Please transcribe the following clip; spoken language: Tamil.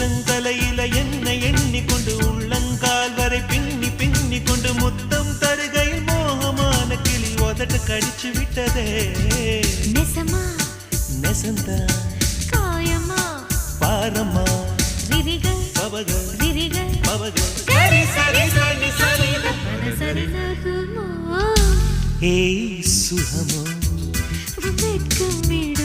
உச்சந்தலையில என்னை எண்ணிக்கொண்டு உள்ளங்கால் வரை பின்னி பின்னி கொண்டு முத்தம் தருகையில் மோகமான கிளி உதட்டு கடிச்சு விட்டதே. நெசமா நெசந்தா காயமா பாரம்மா விரிகள் பவகள் விரிகள் பவகள் சரி சரி சரி சரி சரி நகுமோ ஏய் சுகமோ வெட்கம் விடு